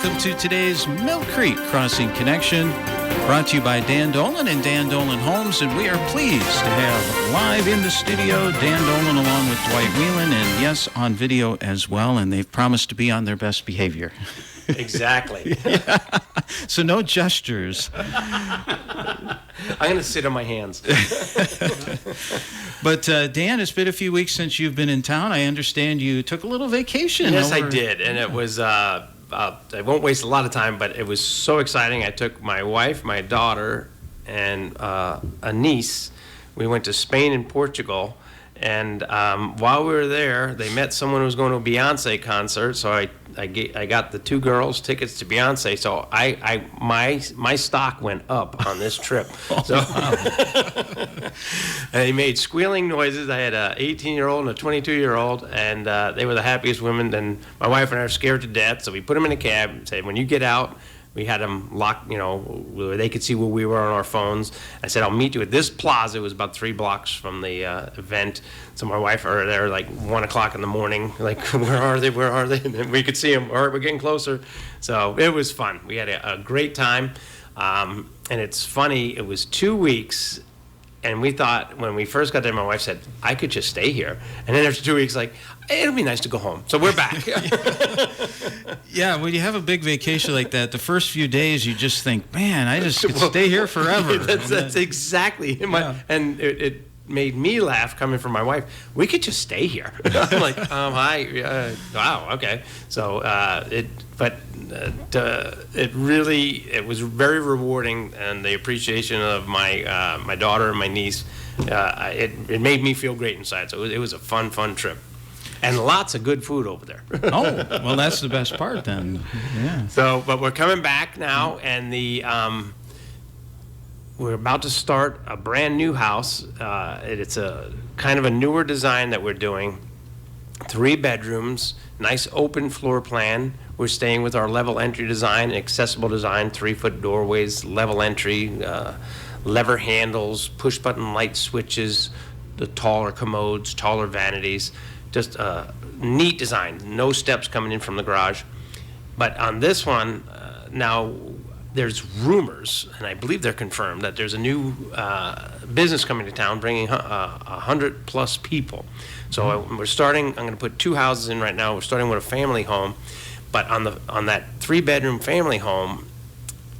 welcome to today's Mill Creek Crossing Connection, brought to you by Dan Dolan and Dan Dolan Homes, and we are pleased to have live in the studio Dan Dolan along with Dwight Wheelan, and yes, on video as well, and they've promised to be on their best behavior. Exactly. Yeah. So no gestures. I'm going to sit on my hands. But Dan, it's been a few weeks since you've been in town. I understand you took a little vacation. Yes, I did, and it was, I won't waste a lot of time, but it was so exciting. I took my wife, my daughter, and a niece. We went to Spain and Portugal, and while we were there, they met someone who was going to a Beyonce concert, so I got the two girls tickets to Beyonce, so my stock went up on this trip. So and they made squealing noises. I had a 18-year-old and a 22-year-old, and they were the happiest women. And my wife and I were scared to death, so we put them in a cab and said, when you get out, we had them locked, where they could see where we were on our phones. I said, I'll meet you at this plaza. It was about 3 blocks from the event. So my wife are there like 1 o'clock in the morning, like, where are they? And then we could see them. All right, we're getting closer. So it was fun. We had a great time. And it's funny, it was 2 weeks. And we thought, when we first got there, my wife said, I could just stay here. And then after 2 weeks, like, it'll be nice to go home. So we're back. Yeah, when you have a big vacation like that, the first few days you just think, man, I just could stay here forever. That's exactly. And it made me laugh coming from my wife. We could just stay here. I'm like, hi, wow, okay. So it was very rewarding, and the appreciation of my daughter and my niece, it made me feel great inside. So it was a fun trip. And lots of good food over there. Oh, well, that's the best part then. Yeah. So, but we're coming back now, and we're about to start a brand new house. It's a kind of a newer design that we're doing. 3 bedrooms, nice open floor plan. We're staying with our level entry design, accessible design, 3-foot doorways, level entry, lever handles, push button light switches, the taller commodes, taller vanities. Just a neat design, no steps coming in from the garage. But on this one, now there's rumors, and I believe they're confirmed, that there's a new business coming to town bringing 100-plus people. So I'm going to put 2 houses in right now. We're starting with a family home. But on that 3-bedroom family home,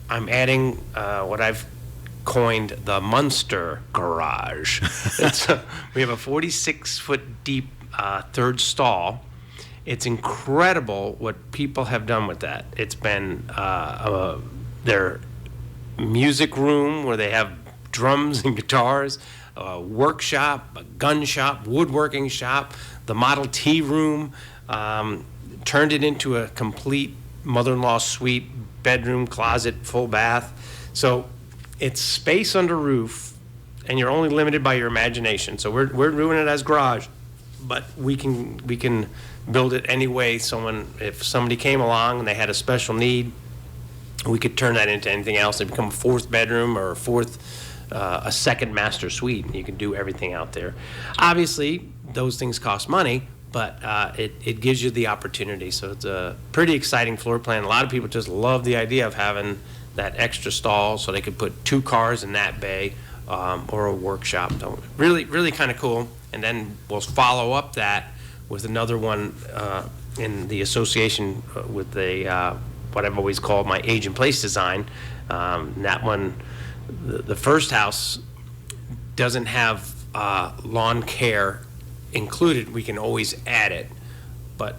I'm adding what I've coined the Munster Garage. We have a 46-foot deep third stall. It's incredible what people have done with that. It's been their music room where they have drums and guitars, a workshop, a gun shop, woodworking shop, the Model T room, turned it into a complete mother-in-law suite, bedroom, closet, full bath. So it's space under roof, and you're only limited by your imagination. So we're doing it as garage, but we can build it any way. If somebody came along and they had a special need, we could turn that into anything else. It become a 4th bedroom or a second master suite, and you can do everything out there. Obviously, those things cost money, but it gives you the opportunity. So it's a pretty exciting floor plan. A lot of people just love the idea of having that extra stall so they could put 2 cars in that bay, or a workshop. So really, really kind of cool. And then we'll follow up that with another one in the association with what I've always called my age and place design. That one, the first house doesn't have lawn care included. We can always add it, but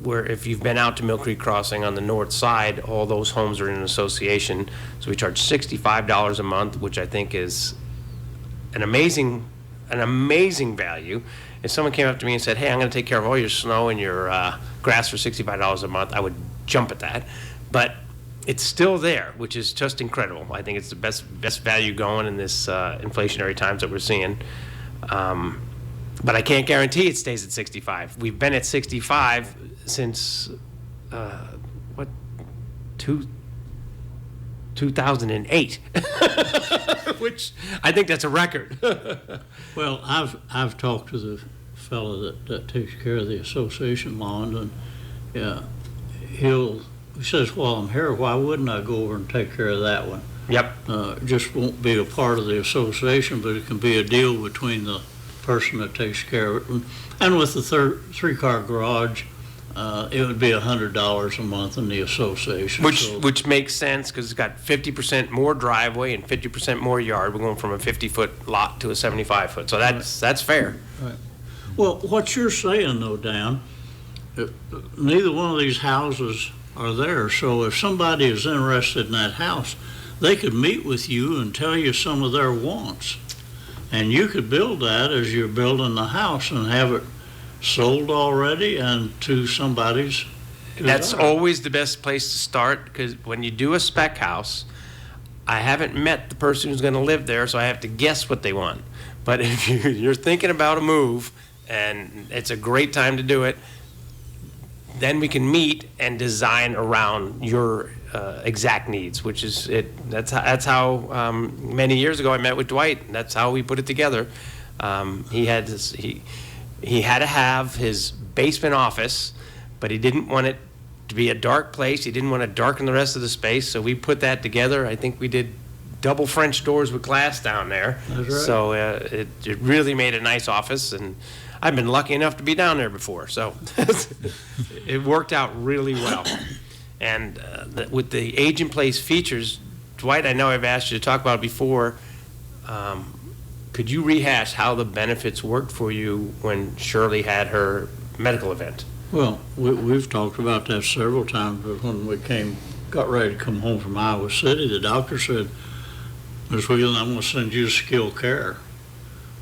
if you've been out to Mill Creek Crossing on the north side, all those homes are in an association, so we charge $65 a month, which I think is an amazing value. If someone came up to me and said, hey, I'm going to take care of all your snow and your grass for $65 a month, I would jump at that. But it's still there, which is just incredible. I think it's the best value going in this inflationary times that we're seeing. But I can't guarantee it stays at 65. We've been at 65 since 2008, which I think that's a record. Well, I've talked to the fellow that takes care of the association lawn, and yeah, he'll he says, while I'm here, why wouldn't I go over and take care of that one? Yep. It just won't be a part of the association, but it can be a deal between the person that takes care of it. And with the three-car garage, it would be $100 a month in the association. Which makes sense because it's got 50% more driveway and 50% more yard. We're going from a 50-foot lot to a 75-foot, so that's fair. Right. Well, what you're saying though, Dan, neither one of these houses are there, so if somebody is interested in that house, they could meet with you and tell you some of their wants. And you could build that as you're building the house and have it sold already and to somebody's desire. That's always the best place to start, because when you do a spec house, I haven't met the person who's going to live there, so I have to guess what they want. But if you're thinking about a move and it's a great time to do it, then we can meet and design around your exact needs, which is it. That's how many years ago I met with Dwight. And that's how we put it together. He had to have his basement office, but he didn't want it to be a dark place. He didn't want to darken the rest of the space, so we put that together. I think we did double French doors with glass down there. That's right. So it really made a nice office, and I've been lucky enough to be down there before, so it worked out really well. And with the age-in-place features, Dwight, I know I've asked you to talk about it before. Could you rehash how the benefits worked for you when Shirley had her medical event? Well, we've talked about that several times, but when we got ready to come home from Iowa City, the doctor said, Ms. Wheelan, I'm going to send you to skilled care.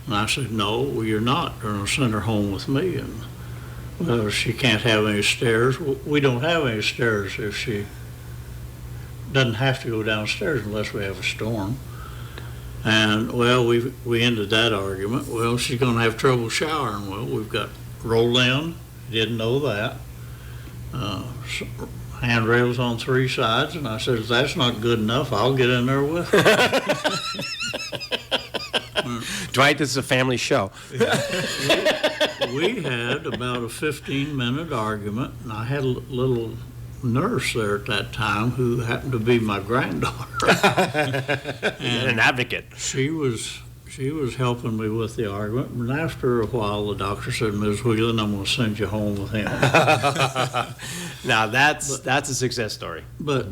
And I said, no, you're not. They're going to send her home with me. And well, she can't have any stairs. We don't have any stairs if she doesn't have to go downstairs unless we have a storm. And, well, we ended that argument. Well, she's going to have trouble showering. Well, we've got roll-in. Didn't know that. Handrails on 3 sides. And I said, if that's not good enough, I'll get in there with her. Dwight, this is a family show. We had about a 15-minute argument, and I had a little nurse there at that time who happened to be my granddaughter. And an advocate. She was helping me with the argument, and after a while, the doctor said, Ms. Wheelan, I'm going to send you home with him. Now, that's a success story. But,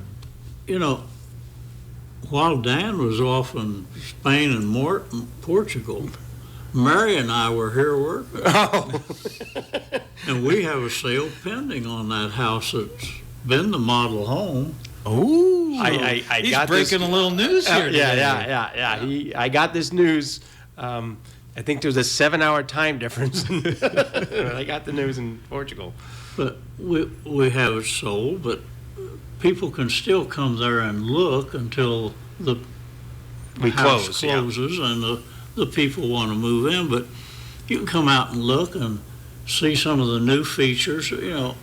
you know, while Dan was off in Spain and Portugal, Mary and I were here working. Oh. And we have a sale pending on that house that's been the model home. Oh, He's got breaking a little news here today. Yeah. I got this news. I think there was a 7-hour time difference. I got the news in Portugal. But we have it sold, but people can still come there and look until the house closes and the people want to move in. But you can come out and look and see some of the new features. You know,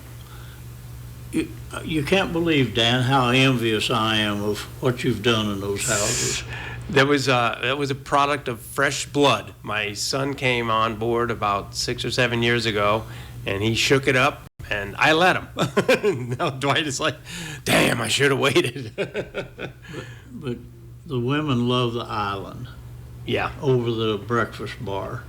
you can't believe, Dan, how envious I am of what you've done in those houses. That was a product of fresh blood. My son came on board about 6 or 7 years ago, and he shook it up, and I let him. Now Dwight is like, damn, I should have waited. But the women love the island. Yeah. Over the breakfast bar.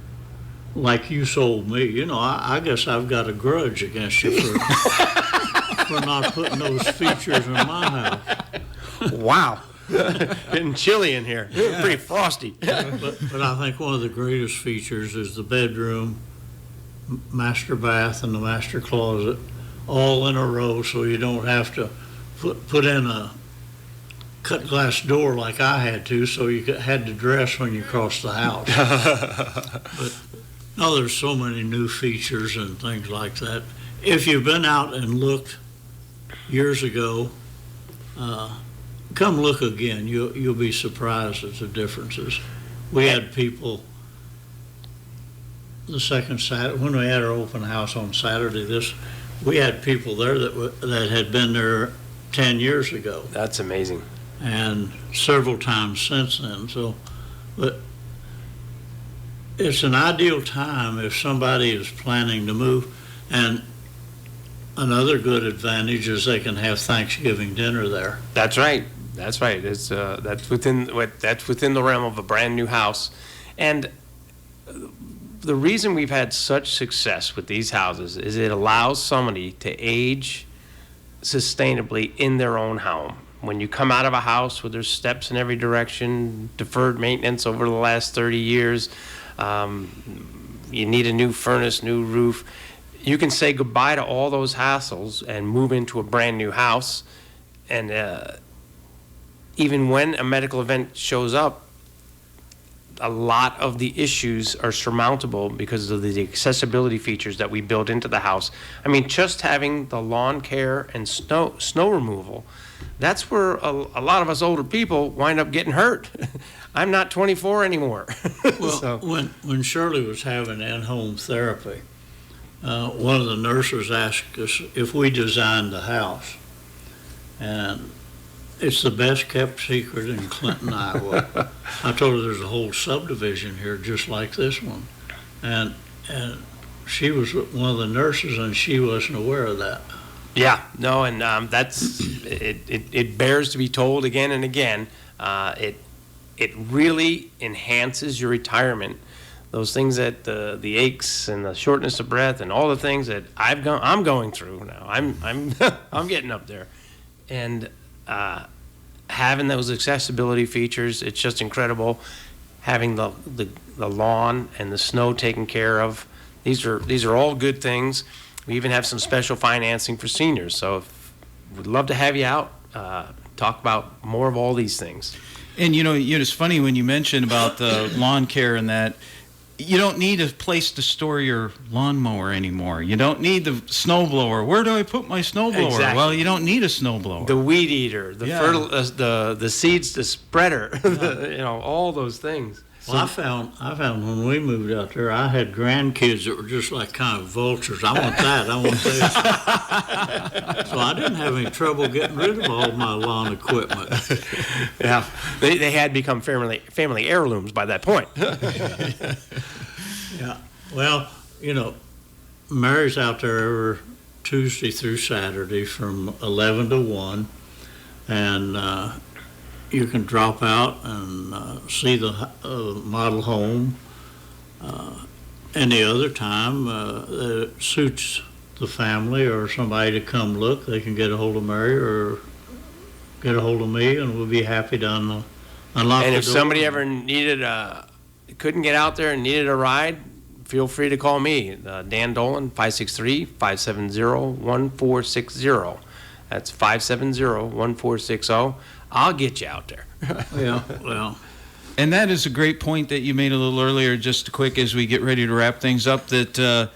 Like you sold me. You know, I guess I've got a grudge against you for not putting those features in my house. Wow. Getting chilly in here. Yeah. Pretty frosty. But I think one of the greatest features is the bedroom, master bath, and the master closet all in a row, so you don't have to put in a cut glass door like I had to, so you had to dress when you crossed the house. But no, there's so many new features and things like that. If you've been out and looked years ago, come look again. You'll be surprised at the differences. We had people the second Saturday, when we had our open house on Saturday, we had people there that had been there 10 years ago. That's amazing. And several times since then. So, but it's an ideal time if somebody is planning to move. And another good advantage is they can have Thanksgiving dinner there. That's right. That's right. It's that's within the realm of a brand new house, and the reason we've had such success with these houses is it allows somebody to age sustainably in their own home. When you come out of a house where there's steps in every direction, deferred maintenance over the last 30 years, you need a new furnace, new roof, you can say goodbye to all those hassles and move into a brand new house. And even when a medical event shows up, a lot of the issues are surmountable because of the accessibility features that we built into the house. I mean, just having the lawn care and snow removal, that's where a lot of us older people wind up getting hurt. I'm not 24 anymore. Well, So, when Shirley was having in-home therapy, one of the nurses asked us if we designed the house. And it's the best kept secret in Clinton, Iowa. I told her there's a whole subdivision here just like this one. And she was one of the nurses and she wasn't aware of that. yeah, no, and that's it bears to be told again and again. It really enhances your retirement. Those things that the aches and the shortness of breath and all the things that I'm going through now. I'm getting up there, and having those accessibility features, it's just incredible. Having the lawn and the snow taken care of, these are all good things. We even have some special financing for seniors. So we'd love to have you out, talk about more of all these things. And it's funny when you mentioned about the lawn care and that. You don't need a place to store your lawnmower anymore. You don't need the snowblower. Where do I put my snowblower? Exactly. Well, you don't need a snowblower. The weed eater, the Yeah. the seeds, the spreader, all those things. Well, I found when we moved out there, I had grandkids that were just like kind of vultures. I want that. I want this. So I didn't have any trouble getting rid of all my lawn equipment. Yeah, they had become family heirlooms by that point. Yeah. Well, Mary's out there every Tuesday through Saturday from 11 to 1, and you can drop out and see the model home. Any other time that it suits the family or somebody to come look, they can get a hold of Mary or get a hold of me, and we'll be happy to unlock And the if door. somebody ever couldn't get out there and needed a ride, feel free to call me, Dan Dolan, 563-570-1460. That's 570-1460. I'll get you out there. Yeah, well, And that is a great point that you made a little earlier, just quick as we get ready to wrap things up, that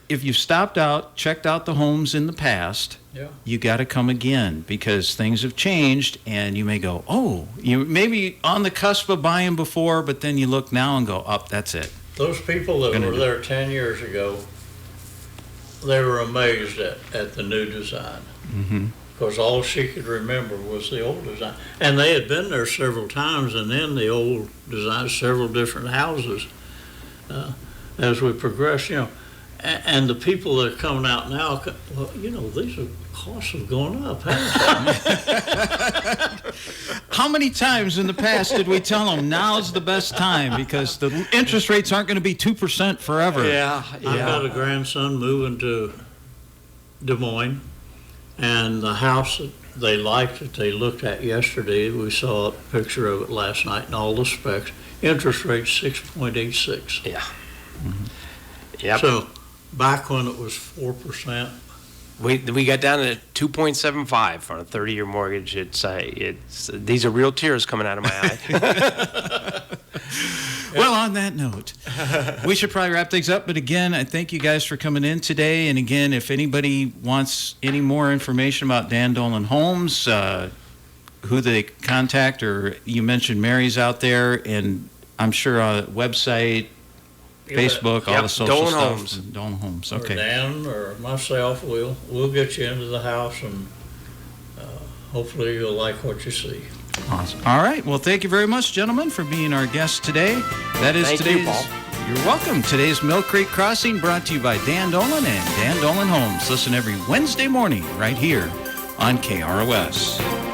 if you've stopped out, checked out the homes in the past, yeah. you got to come again because things have changed and you may go, oh, you may be on the cusp of buying before, but then you look now and go, oh, that's it. Those people that were there 10 years ago, they were amazed at the new design. Mm-hmm. Because all she could remember was the old design. And they had been there several times, and then the old design, several different houses. As we progress, and the people that are coming out now, well, these costs have gone up, haven't they? How many times in the past did we tell them now's the best time because the interest rates aren't going to be 2% forever? Yeah. I've got a grandson moving to Des Moines, and the house that they liked that they looked at yesterday, we saw a picture of it last night and all the specs, interest rate 6.86. Yeah. Mm-hmm. Yep. So back when it was 4%. We got down to 2.75 on a 30-year mortgage. It's these are real tears coming out of my eye. Well, on that note, we should probably wrap things up. But again, I thank you guys for coming in today. And again, if anybody wants any more information about Dan Dolan Homes, who they contact, or you mentioned Mary's out there, and I'm sure a website, Facebook, all Yep, the social Dolan stuff. Homes. Dolan Homes. Or Okay. Dan or myself, we'll get you into the house, and hopefully you'll like what you see. Awesome. All right. Well, thank you very much, gentlemen, for being our guests today. That is Thank you, today's. Paul. You're welcome. Today's Mill Creek Crossing brought to you by Dan Dolan and Dan Dolan Homes. Listen every Wednesday morning right here on KROS.